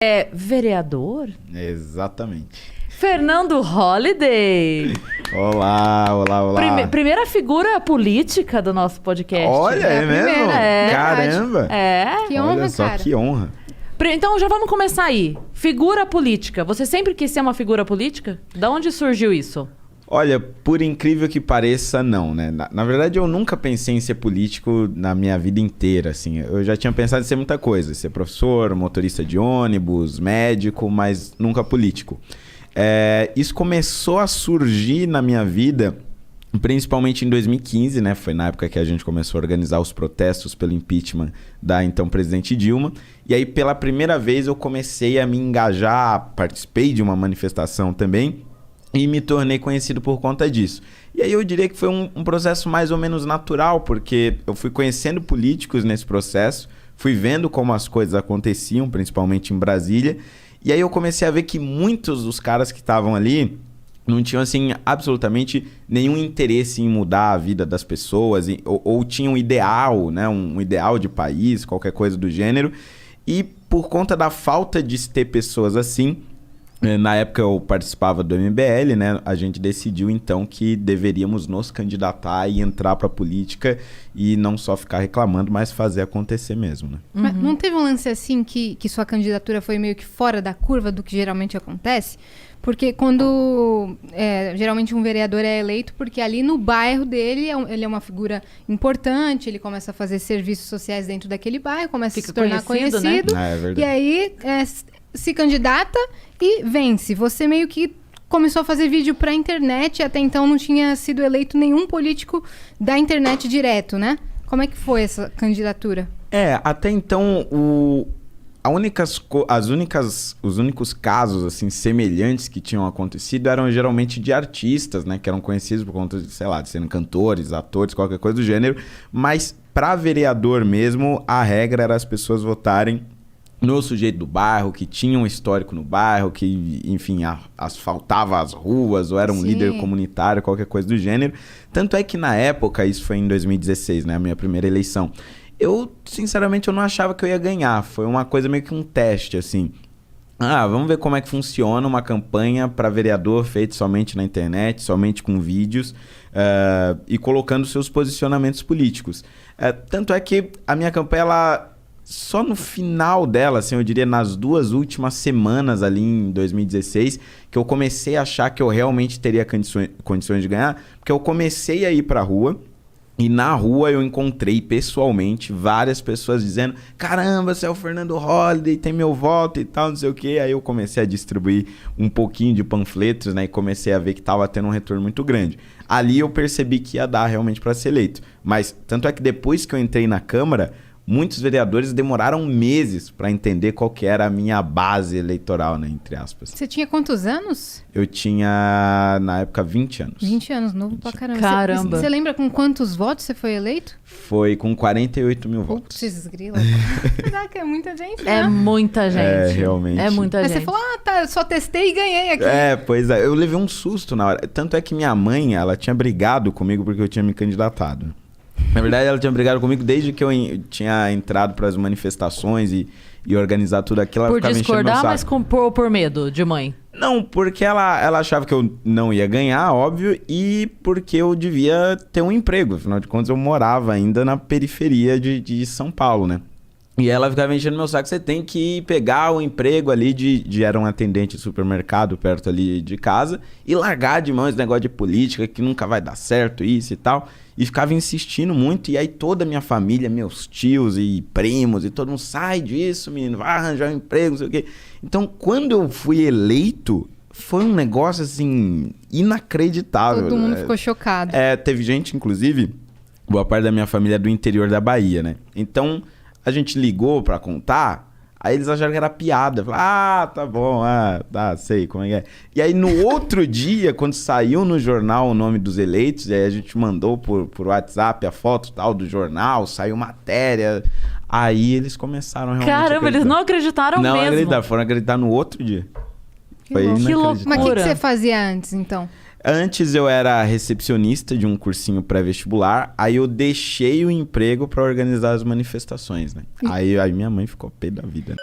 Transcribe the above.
É vereador? Exatamente. Fernando Holliday. Olá, olá, olá. Primeira figura política do nosso podcast. Olha, é mesmo? Primeira, é. Caramba. É. Que honra, Olha só, cara. que honra. Então já vamos começar aí. Figura política. Você sempre quis ser uma figura política? Da onde surgiu isso? Olha, por incrível que pareça, não, né? Na verdade, eu nunca pensei em ser político na minha vida inteira, assim. Eu já tinha pensado em ser muita coisa. Ser professor, motorista de ônibus, médico, mas nunca político. Isso começou a surgir na minha vida, principalmente em 2015, né? Foi na época que a gente começou a organizar os protestos pelo impeachment da então presidente Dilma. E aí, pela primeira vez, eu comecei a me engajar, participei de uma manifestação também e me tornei conhecido por conta disso. E aí eu diria que foi um processo mais ou menos natural, porque eu fui conhecendo políticos nesse processo, fui vendo como as coisas aconteciam, principalmente em Brasília, e aí eu comecei a ver que muitos dos caras que estavam ali não tinham, assim, absolutamente nenhum interesse em mudar a vida das pessoas, ou tinham um ideal, né? Um ideal de país, qualquer coisa do gênero. E por conta da falta de ter pessoas assim, na época eu participava do MBL, né? A gente decidiu então que deveríamos nos candidatar e entrar para a política e não só ficar reclamando, mas fazer acontecer mesmo, né? Mas não teve um lance assim que sua candidatura foi meio que fora da curva do que geralmente acontece? Porque quando geralmente um vereador é eleito, porque ali no bairro dele ele é uma figura importante, ele começa a fazer serviços sociais dentro daquele bairro, começa a se tornar conhecido, né? É verdade. E aí se candidata e vence. Você meio que começou a fazer vídeo pra internet, até então não tinha sido eleito nenhum político da internet direto, né? Como é que foi essa candidatura? Até então os únicos casos assim semelhantes que tinham acontecido eram geralmente de artistas, né, que eram conhecidos por conta de, sei lá, de serem cantores, atores, qualquer coisa do gênero, mas para vereador mesmo, a regra era as pessoas votarem no sujeito do bairro, que tinha um histórico no bairro, que, enfim, asfaltava as ruas, ou era um líder comunitário, qualquer coisa do gênero. Tanto é que na época, isso foi em 2016, né, a minha primeira eleição, eu, sinceramente, eu não achava que eu ia ganhar. Foi uma coisa meio que um teste, assim. Vamos ver como é que funciona uma campanha para vereador feita somente na internet, somente com vídeos, e colocando seus posicionamentos políticos. Tanto é que a minha campanha, ela, só no final dela, assim, eu diria nas 2 últimas semanas ali em 2016, que eu comecei a achar que eu realmente teria condições de ganhar, porque eu comecei a ir para a rua. E na rua eu encontrei pessoalmente várias pessoas dizendo: caramba, você é o Fernando Holliday, tem meu voto e tal, não sei o quê. Aí eu comecei a distribuir um pouquinho de panfletos, né? E comecei a ver que estava tendo um retorno muito grande. Ali eu percebi que ia dar realmente para ser eleito. Mas tanto é que depois que eu entrei na Câmara, muitos vereadores demoraram meses para entender qual que era a minha base eleitoral, né? Entre aspas. Você tinha quantos anos? Eu tinha, na época, 20 anos. 20 anos, novo pra caramba. Caramba. Você lembra com quantos votos você foi eleito? Foi com 48 mil votos. Putz, grila. Caraca, é muita gente, né? É muita gente. Realmente. É muita Aí gente. você falou, tá, eu só testei e ganhei aqui. Pois é. Eu levei um susto na hora. Tanto é que minha mãe, ela tinha brigado comigo porque eu tinha me candidatado. Na verdade, ela tinha brigado comigo desde que eu tinha entrado para as manifestações e organizar tudo aquilo. Ela Por ficava enchendo meu discordar, saco. mas por medo de mãe? Não, porque ela achava que eu não ia ganhar, óbvio, e porque eu devia ter um emprego. Afinal de contas, eu morava ainda na periferia de São Paulo, né? E ela ficava enchendo meu saco: você tem que pegar o emprego ali era um atendente de supermercado perto ali de casa e largar de mão esse negócio de política que nunca vai dar certo, isso e tal. E ficava insistindo muito, e aí toda a minha família, meus tios e primos, e todo mundo: sai disso, menino, vai arranjar um emprego, não sei o quê. Então, quando eu fui eleito, foi um negócio, assim, inacreditável. Todo mundo ficou chocado. Teve gente, inclusive, boa parte da minha família é do interior da Bahia, né? Então, a gente ligou pra contar, aí eles acharam que era piada. Falaram: tá bom, tá, sei como é que é. E aí no outro dia, quando saiu no jornal o nome dos eleitos, aí a gente mandou por WhatsApp a foto tal do jornal, saiu matéria. Aí eles começaram realmente a Caramba, eles não acreditaram mesmo. Não acreditaram, foram acreditar no outro dia. Foi inacreditável. Mas o que você fazia antes, então? Antes eu era recepcionista de um cursinho pré-vestibular, aí eu deixei o emprego pra organizar as manifestações, né? Aí minha mãe ficou pé da vida, né?